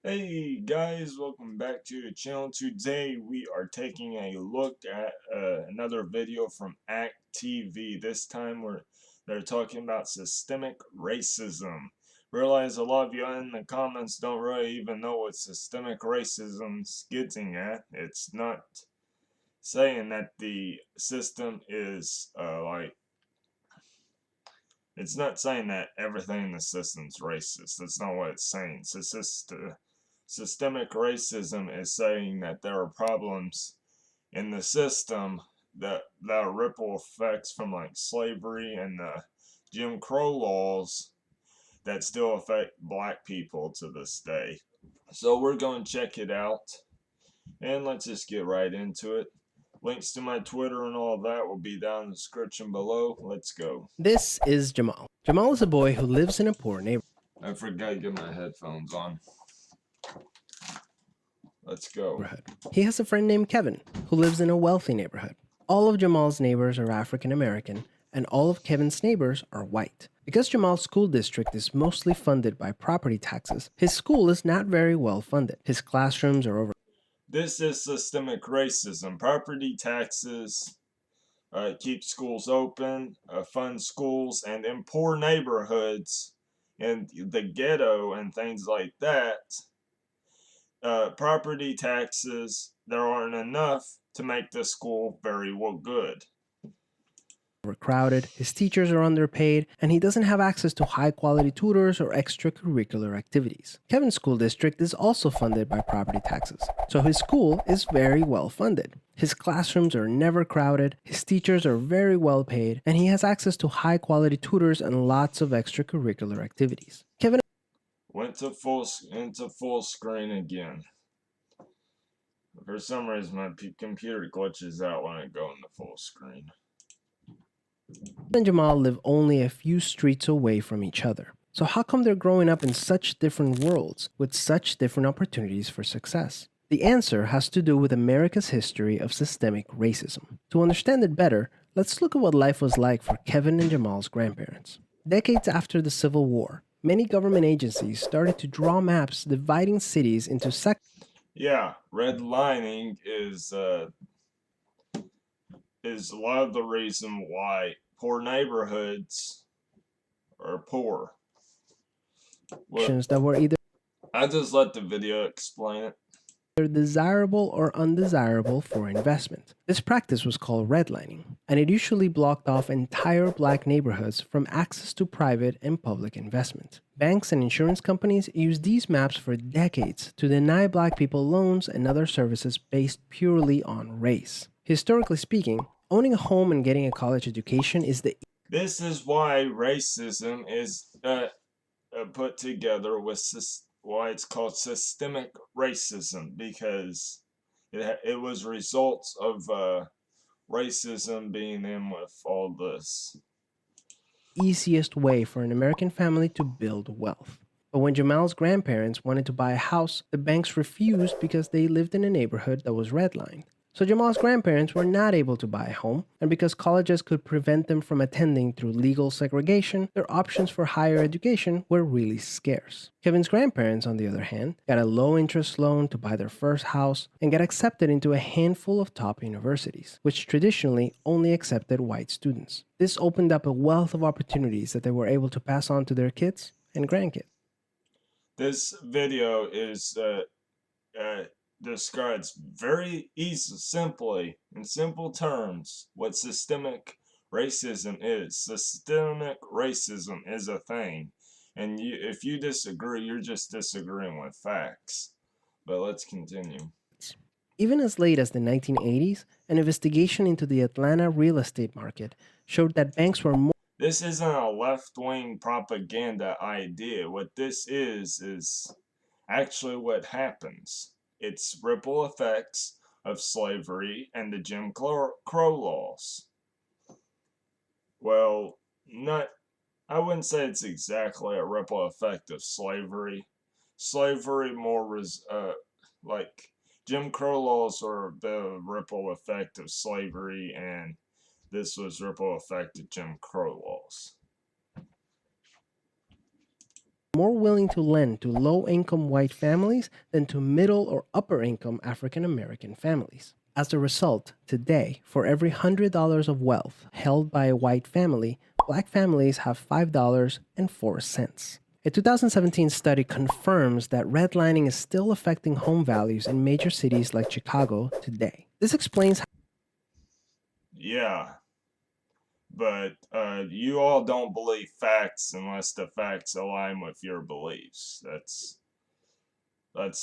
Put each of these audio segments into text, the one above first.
Hey guys, welcome back to the channel. Today we are taking a look at another video from ACT TV. This time they're talking about systemic racism. Realize a lot of you in the comments don't really even know what systemic racism's getting at. It's not saying that the system is it's not saying that everything in the system's racist. That's not what it's saying. Systemic racism is saying that there are problems in the system that are ripple effects from like slavery and the Jim Crow laws that still affect black people to this day. So we're going to check it out, and let's just get right into it. Links to my Twitter and all that will be down in the description below. Let's go. This is Jamal. Jamal is a boy who lives in a poor neighborhood. I forgot to get my headphones on. Let's go. He has a friend named Kevin who lives in a wealthy neighborhood. All of Jamal's neighbors are African American, and all of Kevin's neighbors are white. Because Jamal's school district is mostly funded by property taxes, his school is not very well funded. His classrooms are over. This is systemic racism. Property taxes keep schools open, fund schools, and in poor neighborhoods, and the ghetto and things like that, property taxes, there aren't enough to make the school very well good. Overcrowded, his teachers are underpaid, and he doesn't have access to high-quality tutors or extracurricular activities. Kevin's school district is also funded by property taxes, so his school is very well funded. His classrooms are never crowded, his teachers are very well paid, and he has access to high-quality tutors and lots of extracurricular activities. Kevin Went to full screen again. For some reason, my computer glitches out when I go into full screen. and Jamal live only a few streets away from each other. So how come they're growing up in such different worlds with such different opportunities for success? The answer has to do with America's history of systemic racism. To understand it better, let's look at what life was like for Kevin and Jamal's grandparents. Decades after the Civil War, many government agencies started to draw maps dividing cities into sections. Yeah, redlining is a lot of the reason why poor neighborhoods are poor. That were either I just let the video explain it. desirable or undesirable for investment. This practice was called redlining, and it usually blocked off entire black neighborhoods from access to private and public investment. Banks and insurance companies used these maps for decades to deny black people loans and other services based purely on race. Historically speaking, owning a home and getting a college education is the This is why racism is put together with why it's called systemic racism, because it was results of racism being in with all this. easiest way for an American family to build wealth. But when Jamal's grandparents wanted to buy a house, the banks refused because they lived in a neighborhood that was redlined. So Jamal's grandparents were not able to buy a home, and because colleges could prevent them from attending through legal segregation, their options for higher education were really scarce. Kevin's grandparents, on the other hand, got a low-interest loan to buy their first house and got accepted into a handful of top universities, which traditionally only accepted white students. This opened up a wealth of opportunities that they were able to pass on to their kids and grandkids. This video is describes very simply, in simple terms, what systemic racism is. Systemic racism is a thing, and if you disagree, you're just disagreeing with facts. But let's continue. Even as late as the 1980s, an investigation into the Atlanta real estate market showed that banks were more. This isn't a left-wing propaganda idea. What this is actually what happens. It's ripple effects of slavery and the Jim Crow laws. Well, I wouldn't say it's exactly a ripple effect of slavery. Slavery more like Jim Crow laws are the ripple effect of slavery, and this was ripple effect of Jim Crow laws. more willing to lend to low-income white families than to middle or upper-income African American families. As a result, today, for every $100 of wealth held by a white family, black families have $5.04. A 2017 study confirms that redlining is still affecting home values in major cities like Chicago today. This explains how Yeah, but you all don't believe facts unless the facts align with your beliefs. That's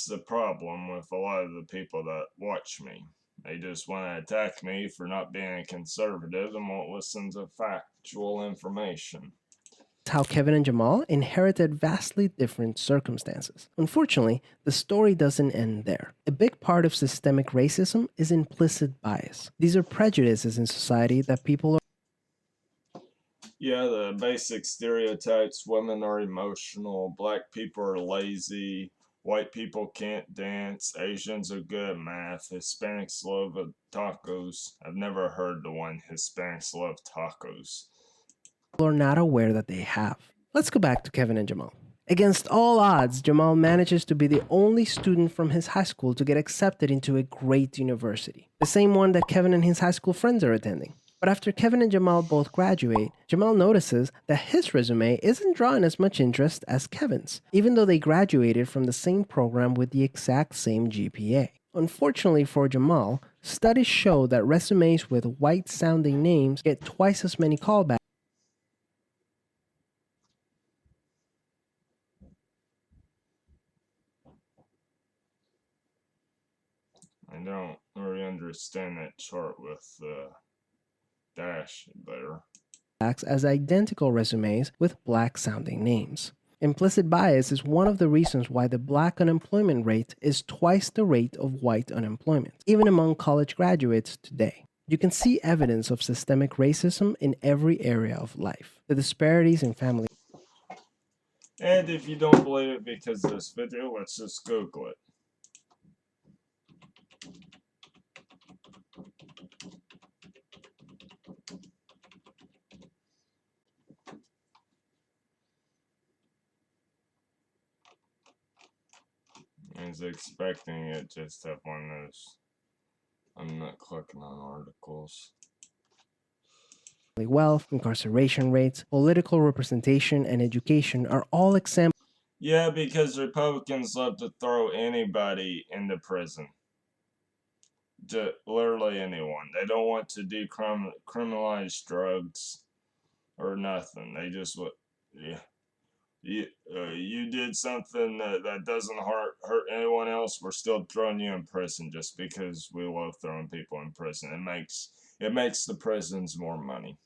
the problem with a lot of the people that watch me. They just want to attack me for not being a conservative and won't listen to factual information. Kevin and Jamal inherited vastly different circumstances. Unfortunately, the story doesn't end there. A big part of systemic racism is implicit bias. These are prejudices in society that people Yeah, the basic stereotypes: women are emotional, black people are lazy, white people can't dance, Asians are good at math, Hispanics love tacos. I've never heard the one Hispanics love tacos. are not aware that they have. Let's go back to Kevin and Jamal. Against all odds, Jamal manages to be the only student from his high school to get accepted into a great university, the same one that Kevin and his high school friends are attending. But after Kevin and Jamal both graduate, Jamal notices that his resume isn't drawing as much interest as Kevin's, even though they graduated from the same program with the exact same GPA. Unfortunately for Jamal, studies show that resumes with white sounding names get twice as many callbacks I don't really understand that chart with the dash there. as identical resumes with black sounding names. Implicit bias is one of the reasons why the black unemployment rate is twice the rate of white unemployment, even among college graduates today. You can see evidence of systemic racism in every area of life. The disparities in family And if you don't believe it because of this video, let's just Google it. I was expecting it just to have one of those. I'm not clicking on articles. wealth, incarceration rates, political representation, and education are all examples. Yeah, because Republicans love to throw anybody into prison. Literally anyone. They don't want to decriminalize drugs or nothing. They just want, yeah. You did something that doesn't hurt anyone else. We're still throwing you in prison just because we love throwing people in prison. It makes the prisons more money.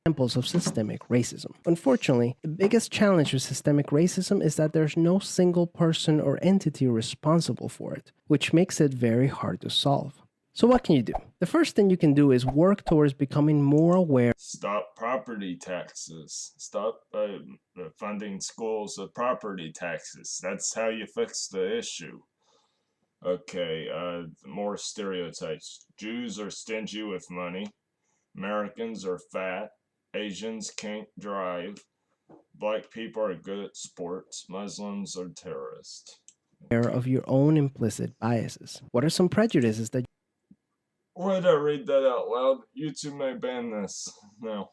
Examples of systemic racism. Unfortunately, the biggest challenge with systemic racism is that there's no single person or entity responsible for it, which makes it very hard to solve. So what can you do? The first thing you can do is work towards becoming more aware. Stop property taxes. Stop funding schools with property taxes. That's how you fix the issue. Okay, more stereotypes. Jews are stingy with money. Americans are fat. Asians can't drive. Black people are good at sports. Muslims are terrorists. Okay. Of your own implicit biases. What are some prejudices that Why did I read that out loud? YouTube may ban this. No.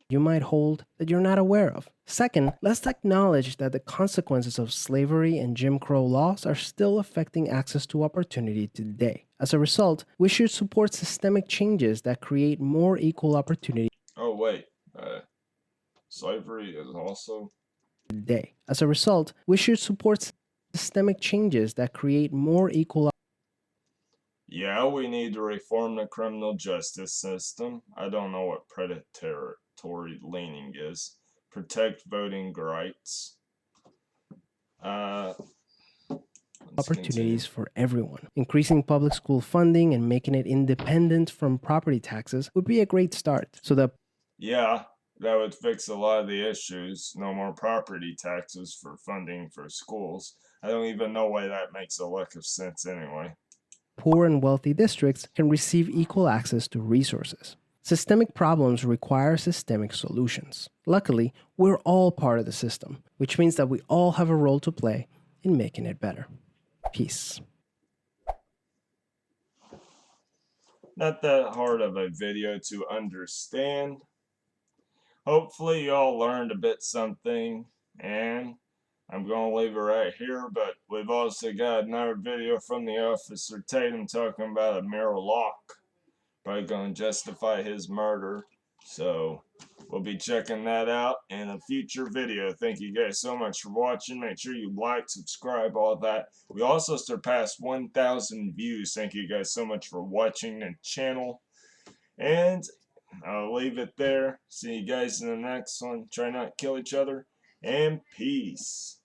you might hold that you're not aware of? Second, let's acknowledge that the consequences of slavery and Jim Crow laws are still affecting access to opportunity today. As a result, we should support systemic changes that create more equal opportunity Oh, wait. Slavery is also. today. As a result, we should support systemic changes that create more equal. Yeah, we need to reform the criminal justice system. I don't know what predatory leaning is. Protect voting rights. Let's Opportunities continue. for everyone. Increasing public school funding and making it independent from property taxes would be a great start. So that Yeah, that would fix a lot of the issues. No more property taxes for funding for schools. I don't even know why that makes a lick of sense anyway. poor and wealthy districts can receive equal access to resources. Systemic problems require systemic solutions. Luckily, we're all part of the system, which means that we all have a role to play in making it better. Peace. Not that hard of a video to understand. Hopefully y'all learned a bit something, and I'm going to leave it right here, but we've also got another video from the Officer Tatum talking about a mirror lock. Probably going to justify his murder. So we'll be checking that out in a future video. Thank you guys so much for watching. Make sure you like, subscribe, all that. We also surpassed 1,000 views. Thank you guys so much for watching the channel. And I'll leave it there. See you guys in the next one. Try not to kill each other. And peace.